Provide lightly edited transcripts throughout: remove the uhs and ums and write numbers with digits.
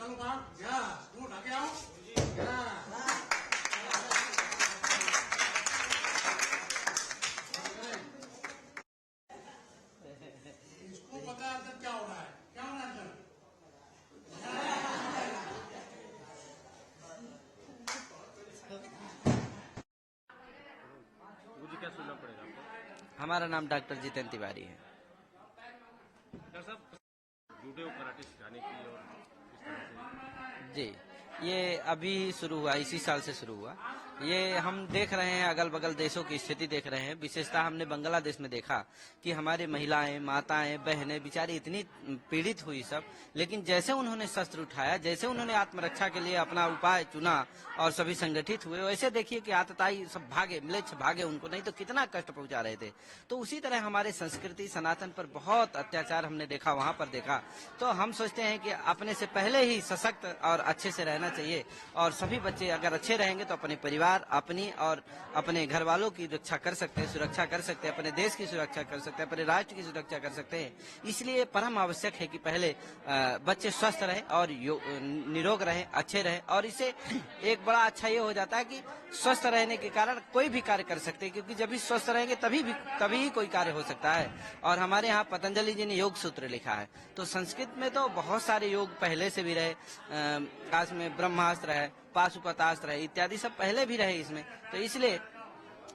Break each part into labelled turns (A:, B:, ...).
A: चलो बाहर, तू ढके आओ। इसको पता है अंदर क्या हो रहा है, क्या हो रहा है अंदर?
B: मुझे क्या सुनना पड़ेगा आपको?
C: हमारा नाम डॉक्टर जितेंद्र तिवारी है।
B: डॉक्टर साहब, जुड़े हो कराटे सिखाने के लिए और इस तरह से
C: जी, ये अभी शुरू हुआ, इसी साल से शुरू हुआ। ये हम देख रहे हैं, अगल बगल देशों की स्थिति देख रहे हैं। विशेषतः हमने बांग्लादेश में देखा कि हमारी महिलाएं, माताएं, बहनें बेचारी इतनी पीड़ित हुई सब, लेकिन जैसे उन्होंने शस्त्र उठाया, जैसे उन्होंने आत्मरक्षा के लिए अपना उपाय चुना और सभी संगठित हुए, वैसे देखिए कि आतताई सब भागे, म्लेच्छ भागे, उनको नहीं तो कितना कष्ट पहुंचा रहे थे। तो उसी तरह हमारे संस्कृति सनातन पर बहुत अत्याचार हमने देखा, वहां पर देखा। तो हम सोचते हैं कि अपने से पहले ही सशक्त और अच्छे से रहना चाहिए, और सभी बच्चे अगर अच्छे रहेंगे तो अपने परिवार, अपनी और अपने घर वालों की रक्षा कर सकते हैं, सुरक्षा कर सकते हैं, अपने देश की सुरक्षा कर सकते हैं, अपने राष्ट्र की सुरक्षा कर सकते हैं। इसलिए परम आवश्यक है कि पहले बच्चे स्वस्थ रहे और निरोग रहे, अच्छे रहे। और इससे एक बड़ा अच्छा ये हो जाता है कि स्वस्थ रहने के कारण कोई भी कार्य कर सकते हैं, क्योंकि जब भी स्वस्थ रहेंगे तभी ही कोई कार्य हो सकता है। और हमारे यहाँ पतंजलि जी ने योग सूत्र लिखा है, तो संस्कृत में तो बहुत सारे योग पहले से भी रहे। काश में ब्रह्मास्त्र है, पाशुपतास्त्र है, इत्यादि सब पहले भी रहे इसमें। तो इसलिए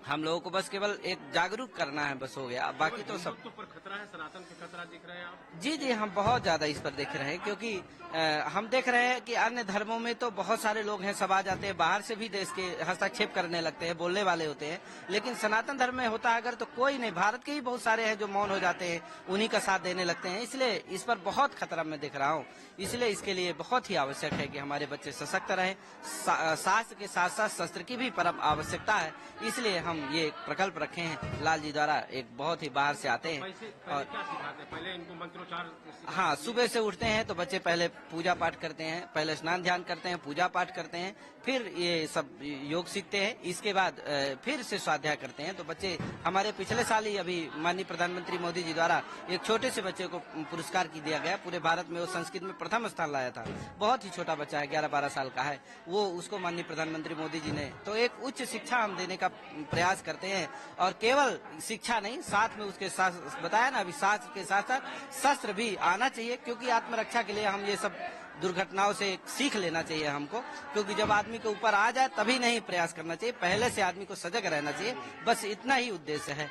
C: हम लोगों को बस केवल एक जागरूक करना है, बस हो गया। बाकी तो सब
B: पर खतरा है, सनातन पे खतरा दिख रहा है आप?
C: जी, हम बहुत ज्यादा इस पर देख रहे हैं, क्योंकि हम देख रहे हैं कि अन्य धर्मों में तो बहुत सारे लोग हैं, सब आ जाते हैं, बाहर से भी देश के हस्तक्षेप करने लगते हैं, बोलने वाले होते हैं। लेकिन सनातन धर्म में होता है अगर तो कोई नहीं, भारत के ही बहुत सारे हैं जो मौन हो जाते हैं, उन्हीं का साथ देने लगते हैं। इसलिए इस पर बहुत खतरा मैं देख रहा हूँ। इसलिए इसके लिए बहुत ही आवश्यक है कि हमारे बच्चे सशक्त रहें। शास्त्र के साथ साथ शस्त्र की भी परम आवश्यकता है। इसलिए हम ये प्रकल्प रखे हैं लाल जी द्वारा। एक बहुत ही बाहर से आते हैं और
B: क्या सिखाते हैं? पहले इनको मंत्रोच्चार?
C: हाँ, सुबह से उठते हैं तो बच्चे पहले पूजा पाठ करते हैं, पहले स्नान ध्यान करते हैं, पूजा पाठ करते हैं, फिर ये सब योग सीखते हैं। इसके बाद फिर से स्वाध्याय करते हैं। तो बच्चे हमारे पिछले साल ही अभी माननीय प्रधानमंत्री मोदी जी द्वारा एक छोटे से बच्चे को पुरस्कार की दिया गया पूरे भारत में। वो संस्कृत में प्रथम स्थान लाया था। बहुत ही छोटा बच्चा है, 11-12 साल का है वो। उसको माननीय प्रधानमंत्री मोदी जी ने, तो एक उच्च शिक्षा हम देने का प्रयास करते हैं। और केवल शिक्षा नहीं, साथ में उसके साथ बताया ना अभी, शास्त्र के साथ साथ शस्त्र भी आना चाहिए, क्योंकि आत्मरक्षा के लिए हम ये सब दुर्घटनाओं से सीख लेना चाहिए हमको। क्योंकि जब आदमी के ऊपर आ जाए तभी नहीं प्रयास करना चाहिए, पहले से आदमी को सजग रहना चाहिए। बस इतना ही उद्देश्य है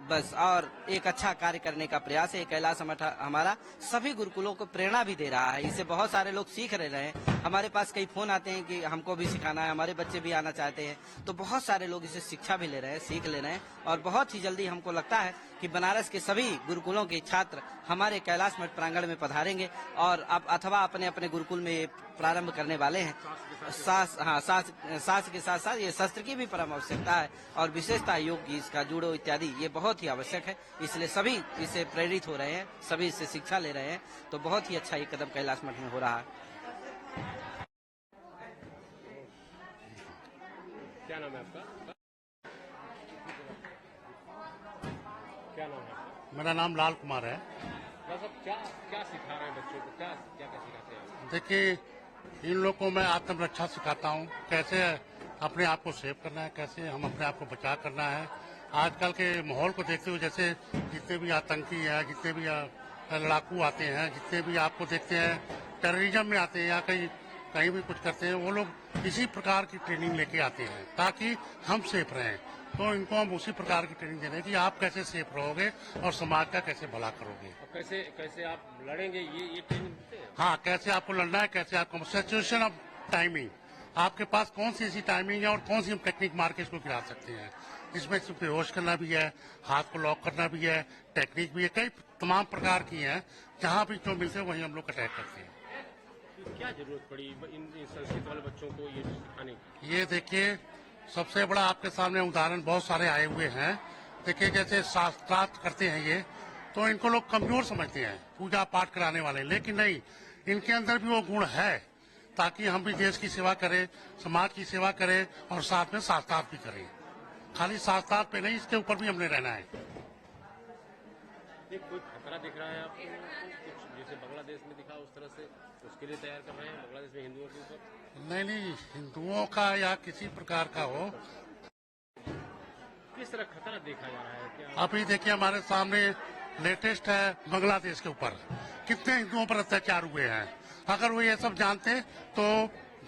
C: बस। और एक अच्छा कार्य करने का प्रयास है। कैलाश मठ हमारा सभी गुरुकुलों को प्रेरणा भी दे रहा है, इससे बहुत सारे लोग सीख रहे हैं। हमारे पास कई फोन आते हैं कि हमको भी सिखाना है, हमारे बच्चे भी आना चाहते हैं। तो बहुत सारे लोग इसे शिक्षा भी ले रहे हैं, सीख ले रहे हैं। और बहुत ही जल्दी हमको लगता है कि बनारस के सभी गुरुकुलों के छात्र हमारे कैलाश मठ प्रांगण में पधारेंगे और अब अथवा अपने अपने गुरुकुल में प्रारंभ करने वाले हैं। शास्त्र के साथ साथ ये शस्त्र की भी परम आवश्यकता है, और विशेषता योग की, इसका जूडो इत्यादि ये बहुत ही आवश्यक है। इसलिए सभी इससे प्रेरित हो रहे हैं, सभी इससे शिक्षा ले रहे हैं। तो बहुत ही अच्छा ये कदम कैलाश मठ में हो रहा है।
B: क्या नाम है आपका? क्या नाम है आपका?
A: मेरा नाम लाल कुमार है।
B: मतलब क्या सिखा रहे हैं बच्चों को? क्या क्या क्या सिखाते हैं?
A: देखिए, इन लोगों को मैं आत्मरक्षा सिखाता हूँ, कैसे अपने आप को सेव करना है, कैसे हम अपने आप को बचाव करना है। आजकल के माहौल को देखते हुए, जैसे जितने भी आतंकी हैं, जितने भी लड़ाकू आते हैं, जितने भी आपको देखते हैं टेररिज्म में आते हैं या कहीं भी कुछ करते हैं, वो लोग इसी प्रकार की ट्रेनिंग लेके आते हैं ताकि हम सेफ रहें। तो इनको हम उसी प्रकार की ट्रेनिंग दे रहे हैं कि आप कैसे सेफ रहोगे और समाज का कैसे भला करोगे।
B: कैसे कैसे आप लड़ेंगे, ये ट्रेनिंग देते हैं?
A: हाँ, कैसे आपको लड़ना है, कैसे आपको सिचुएशन ऑफ टाइमिंग, आपके पास कौन सी ऐसी टाइमिंग है और कौन सी हम टेक्निक मार के इसको गिरा सकते हैं। इसमें सिर्फ बेहोश करना भी है, हाथ को लॉक करना भी है, टेक्निक भी है, कई तमाम प्रकार की हैं। जहाँ भी जो मिलते हैं वहीं हम लोग अटैक करते हैं।
B: क्या जरूरत पड़ी इन संस्कृत वाले बच्चों को ये सिखाने की?
A: ये देखिए, सबसे बड़ा आपके सामने उदाहरण बहुत सारे आए हुए हैं। देखिए, जैसे शास्त्रार्थ करते हैं ये, तो इनको लोग कमजोर समझते हैं, पूजा पाठ कराने वाले, लेकिन नहीं, इनके अंदर भी वो गुण है, ताकि हम भी देश की सेवा करें, समाज की सेवा करें और साथ में शास्त्रार्थ भी करें। खाली शास्त्रार्थ पे नहीं, इसके ऊपर भी हमने रहना है।
B: कोई खतरा दिख रहा है आपको? कुछ जैसे बांग्लादेश में दिखा उस तरह से उसके लिए तैयार कर रहे हैं बांग्लादेश में हिंदुओं के ऊपर?
A: नहीं, हिंदुओं का या किसी प्रकार का हो,
B: किस तरह खतरा देखा जा रहा है क्या?
A: अभी देखिए हमारे सामने लेटेस्ट है बांग्लादेश के ऊपर कितने हिंदुओं पर अत्याचार हुए हैं। अगर वो ये सब जानते तो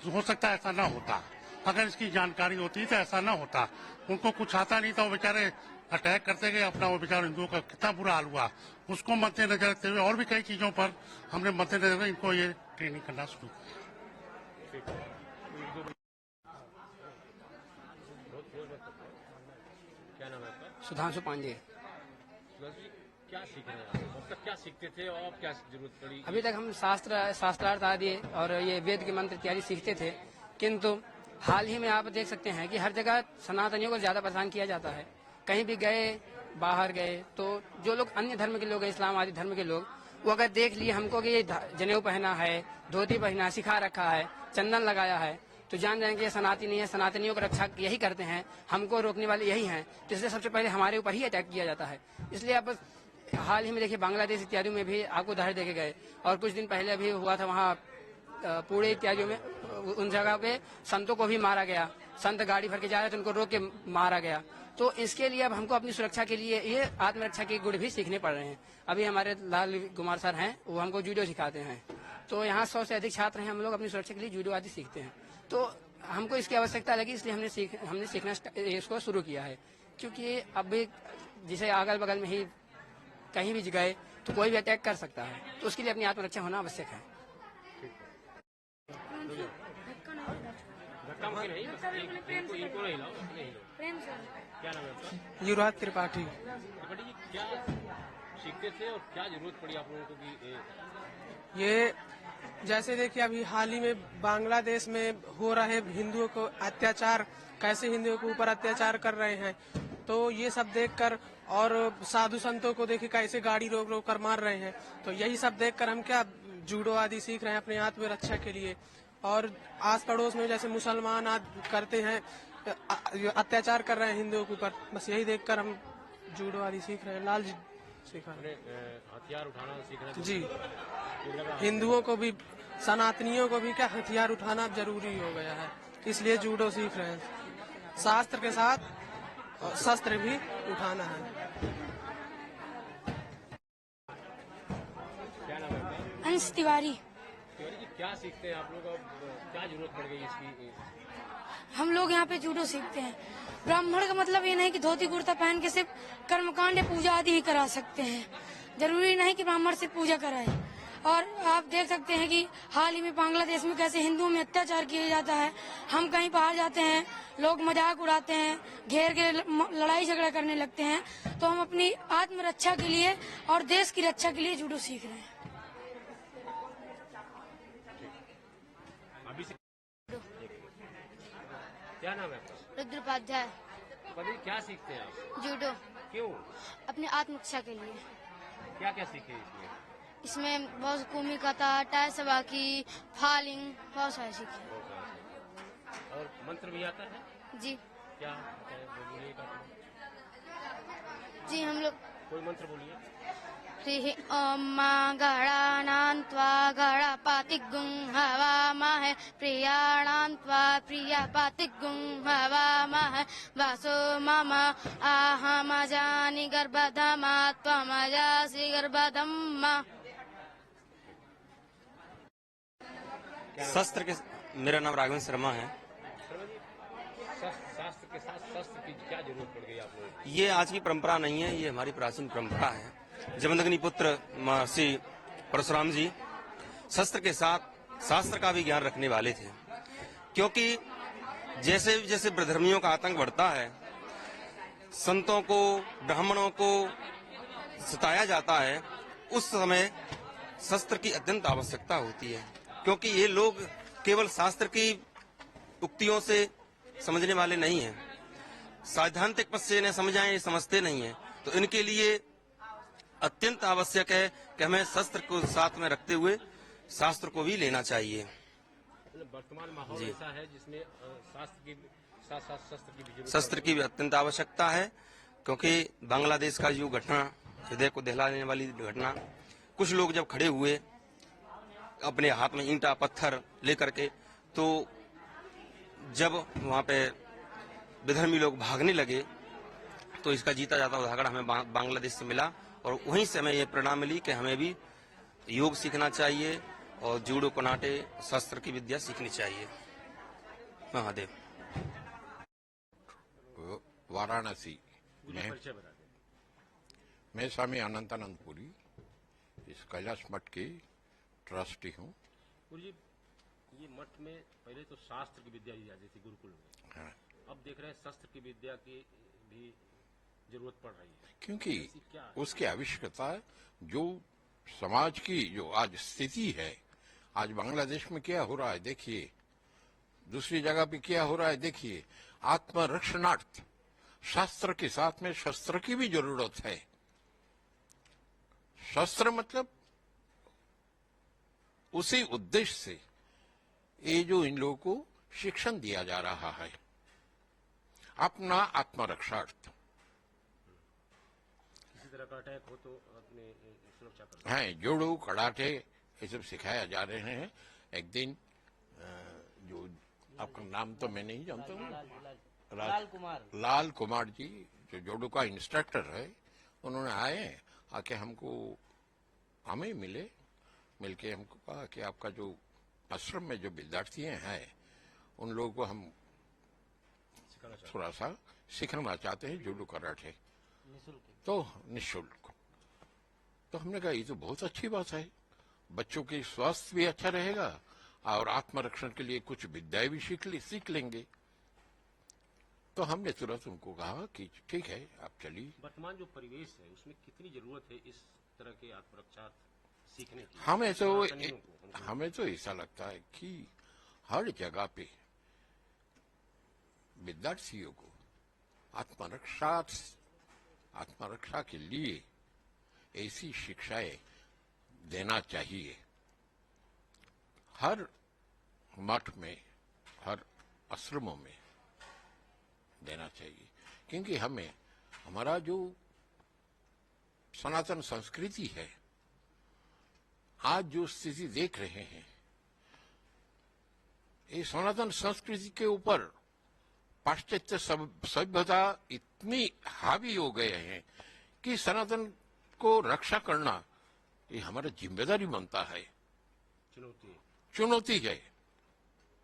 A: हो सकता है ऐसा ना होता। अगर इसकी जानकारी होती तो ऐसा ना होता। उनको कुछ आता नहीं था, वो बेचारे अटैक करते गए अपना। वो बेचारे हिंदुओं का कितना बुरा हाल हुआ, उसको मद्देनजर रखते हुए और भी कई चीजों पर हमने मद्देनजर इनको ये ट्रेनिंग करना शुरू किया।
B: क्या नाम है आपका?
D: सुधांशु पांडे।
B: सुधांशु जी, क्या सीख रहे हैं आप? अब तक क्या सीखते थे और अब क्या जरूरत पड़ी?
D: अभी तक हम शास्त्रार्थ आदि और ये वेद के मंत्र इत्यादि सीखते थे, किंतु हाल ही में आप देख सकते हैं कि हर जगह सनातनियों को ज्यादा परेशान किया जाता है। कहीं भी गए, बाहर गए तो जो लोग अन्य धर्म के लोग हैं, इस्लाम आदि धर्म के लोग, वो अगर देख लिए हमको कि ये जनेऊ पहना है, धोती पहना, सिखा रखा है, चंदन लगाया है, तो जान जाएंगे ये सनातनी है, सनातनियों की रक्षा यही करते हैं, हमको रोकने वाले यही हैं। तो इसलिए सबसे पहले हमारे ऊपर ही अटैक किया जाता है। इसलिए अब हाल ही में देखिए बांग्लादेश इत्यादि में भी आपको उदाहरण देखे गए, और कुछ दिन पहले भी हुआ था वहाँ पुणे इत्यादियों में, उन जगह पे संतों को भी मारा गया। संत गाड़ी भर के जा रहे थे, उनको रोक के मारा गया। तो इसके लिए अब हमको अपनी सुरक्षा के लिए ये आत्मरक्षा के गुण भी सीखने पड़ रहे हैं। अभी हमारे लाल कुमार सर हैं, वो हमको जूडो सिखाते हैं। तो यहाँ 100 से अधिक छात्र हैं, हम लोग अपनी सुरक्षा के लिए जूडो आदि सीखते हैं। तो हमको इसकी आवश्यकता लगी, इसलिए हमने सीखना इसको शुरू किया है। क्योंकि अभी जिसे अगल बगल में ही कहीं भी गए तो कोई भी अटैक कर सकता है, तो उसके लिए अपनी आत्मरक्षा होना आवश्यक है।
B: धक्का मुक्की नहीं, बस इनको नहीं लाओ, नहीं लो। क्या नाम है आपका?
E: युवराज त्रिपाठी।
B: त्रिपाठी जी, क्या सीखते थे और क्या जरूरत पड़ी आप लोगों को कि
E: ये जैसे देखिए अभी हाल ही में बांग्लादेश में हो रहे हिंदुओं को अत्याचार, कैसे हिंदुओं के ऊपर अत्याचार कर रहे हैं, तो ये सब देखकर, और साधु संतों को देखिए कैसे गाड़ी रोक रोक कर मार रहे हैं, तो यही सब देखकर हम क्या जूडो आदि सीख रहे हैं अपने आत्मरक्षा के लिए। और आस पड़ोस में जैसे मुसलमान आदि करते हैं, अत्याचार कर रहे हैं हिंदुओं के ऊपर, बस यही देखकर हम जूडो आदि सीख रहे हैं। लाल जी सीखा
B: हथियार उठाना सीख रहे
E: जी। हिंदुओं को भी, सनातनियों को भी क्या हथियार उठाना जरूरी हो गया है, इसलिए जूडो सीख रहे हैं। शास्त्र के साथ शस्त्र भी उठाना है।
B: क्या नाम है आपका?
F: अंश तिवारी।
B: तिवारी जी, क्या सीखते हैं आप लोग? अब क्या जरूरत पड़ गई इसकी?
F: हम लोग यहाँ पे जूडो सीखते हैं। ब्राह्मण का मतलब ये नहीं कि धोती कुर्ता पहन के सिर्फ कर्मकांड या पूजा आदि ही करा सकते हैं, जरूरी नहीं कि ब्राह्मण सिर्फ पूजा कराए। और आप देख सकते हैं कि हाल ही में बांग्लादेश में कैसे हिंदुओं में अत्याचार किया जाता है। हम कहीं बाहर जाते हैं, लोग मजाक उड़ाते हैं, घेर के लड़ाई झगड़ा करने लगते हैं। तो हम अपनी आत्मरक्षा के लिए और देश की रक्षा के लिए जूडो सीख रहे हैं।
B: अभी से क्या नाम है आपका?
G: रुद्रोपाध्याय।
B: पति क्या सीखते हैं आप?
G: जूडो।
B: क्यों?
G: अपनी आत्मरक्षा के लिए।
B: क्या क्या सीखे इसमें?
G: इसमें बहुत कुमी कथा, टाय सबाकी, फालिंग, बहुत सारे सीखे।
B: और मंत्र भी आता है?
G: जी
B: क्या बोलिएगा?
G: जी हम लोग
B: कोई मंत्र बोलिए।
G: ह्रीः ॐ मा गणानान्त्वा गणपतिगुं हवामहे प्रियाणान्त्वा प्रियपतिगुं हवामहे वसो मम आहमजानि गर्भधमा त्वमजासि गर्भधम्।
H: शस्त्र के, मेरा नाम राघवेंद्र शर्मा है।
B: शास्त्र के साथ शस्त्र की क्या जरूरत पड़ गई आप लोगों को?
H: ये आज की परंपरा नहीं है, ये हमारी प्राचीन परंपरा है। जमदग्नि पुत्र महर्षि परशुराम जी शस्त्र के साथ शास्त्र का भी ज्ञान रखने वाले थे, क्योंकि जैसे जैसे ब्रधर्मियों का आतंक बढ़ता है, संतों को, ब्राह्मणों को सताया जाता है, उस समय शस्त्र की अत्यंत आवश्यकता होती है। क्योंकि ये लोग केवल शास्त्र की उक्तियों से समझने वाले नहीं हैं, सैद्धांतिक पद से इन्हें समझाएं, ये समझते नहीं है। तो इनके लिए अत्यंत आवश्यक है कि हमें शस्त्र को साथ में रखते हुए शास्त्र को भी लेना चाहिए।
B: वर्तमान माहौल ऐसा है जिसमें शास्त्र की साथ साथ शस्त्र की भी जरूरत
H: शस्त्र की भी अत्यंत आवश्यकता है, क्योंकि बांग्लादेश का जो घटना, हृदय को दहला देने वाली घटना, कुछ लोग जब खड़े हुए अपने हाथ में ईंटा पत्थर लेकर के। तो जब वहां पे विधर्मी लोग भागने लगे तो इसका जीता जाता उदाहरण हमें बांग्लादेश से मिला, और वहीं से हमें ये प्रेरणा मिली कि हमें भी योग सीखना चाहिए और जूडो कराटे शस्त्र की विद्या सीखनी चाहिए। महादेव।
I: वाराणसी में
B: परिचय बता दें।
I: मैं स्वामी अनंतानंद पुरी इस कैलाश मठ के ट्रस्टी हूँ।
B: गुरु जी, ये मठ में पहले तो शास्त्र की विद्या दी जाती थी गुरुकुल में,
I: हाँ।
B: अब देख रहे हैं शस्त्र की विद्या की भी जरूरत पड़ रही है,
I: क्योंकि
B: ऐसी क्या है?
I: उसकी आवश्यकता जो समाज की जो आज स्थिति है, आज बांग्लादेश में क्या हो रहा है देखिए, दूसरी जगह पे क्या हो रहा है देखिए। आत्मरक्षणार्थ शास्त्र के साथ में शस्त्र की भी जरूरत है। शस्त्र मतलब उसी उद्देश्य से ये जो इन लोगों को शिक्षण दिया जा रहा है, अपना आत्मरक्षार्थ।
B: किसी तरह का अटैक हो तो अपने सुरक्षा कर
I: है जूडो कराटे ये सब सिखाया जा रहे हैं। एक दिन जो आपका नाम तो मैं नहीं जानता हूँ, लाल कुमार जी जो जूडो का इंस्ट्रक्टर है, उन्होंने आए आके हमें मिलके हमको कहा कि आपका जो आश्रम में जो विद्यार्थी हैं उन लोगों को हम थोड़ा सा सिखाना चाहते हैं जूडो कराटे, तो निःशुल्क। तो हमने कहा ये तो बहुत अच्छी बात है, बच्चों की स्वास्थ्य भी अच्छा रहेगा और आत्मरक्षण के लिए कुछ विद्याएं भी सीख लेंगे। तो हमने तुरंत उनको कहा कि ठीक है आप चलिए।
B: वर्तमान जो परिवेश है उसमें कितनी जरूरत है इस तरह के आत्मरक्षा सीखने की?
I: हमें तो ऐसा लगता है कि हर जगह पे विद्यार्थियों को आत्मरक्षा के लिए ऐसी शिक्षाएं देना चाहिए। हर मठ में, हर आश्रमों में देना चाहिए, क्योंकि हमारा जो सनातन संस्कृति है, आज जो स्थिति देख रहे हैं, ये सनातन संस्कृति के ऊपर पाश्चात्य सभ्यता इतनी हावी हो गए हैं कि सनातन को रक्षा करना ये हमारा जिम्मेदारी बनता है, चुनौती है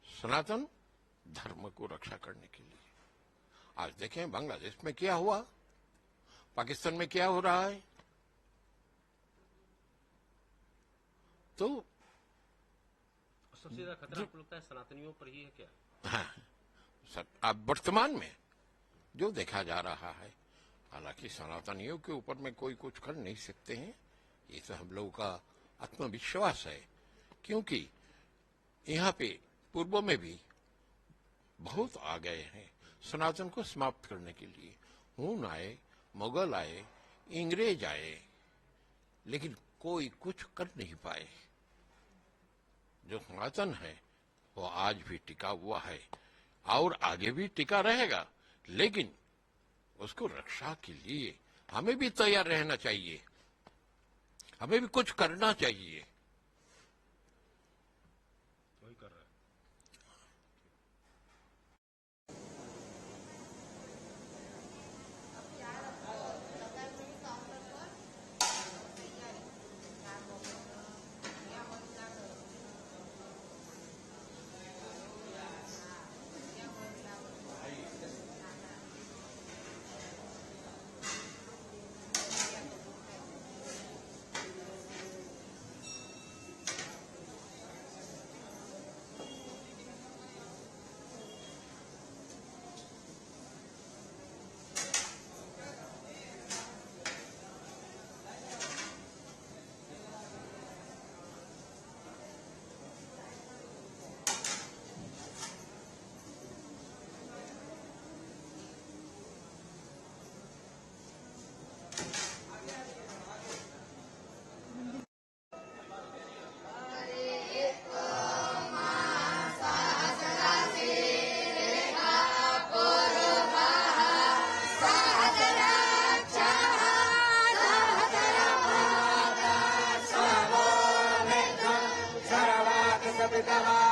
I: सनातन धर्म को रक्षा करने के लिए। आज देखें बांग्लादेश में क्या हुआ, पाकिस्तान में क्या हो रहा है। तो
B: सबसे ज्यादा खतरा आपको लगता है सनातनियों पर ही है क्या?
I: हाँ, अब वर्तमान में जो देखा जा रहा है, हालांकि सनातनियों के ऊपर में कोई कुछ कर नहीं सकते हैं, ये तो हम लोगों का आत्मविश्वास है, क्योंकि यहाँ पे पूर्व में भी बहुत आ गए हैं सनातन को समाप्त करने के लिए। हून आए, मुगल आए, अंग्रेज आए, लेकिन कोई कुछ कर नहीं पाए। जो सनातन है वो आज भी टिका हुआ है और आगे भी टिका रहेगा, लेकिन उसको रक्षा के लिए हमें भी तैयार रहना चाहिए, हमें भी कुछ करना चाहिए।
B: वही कर रहा है।
J: जवान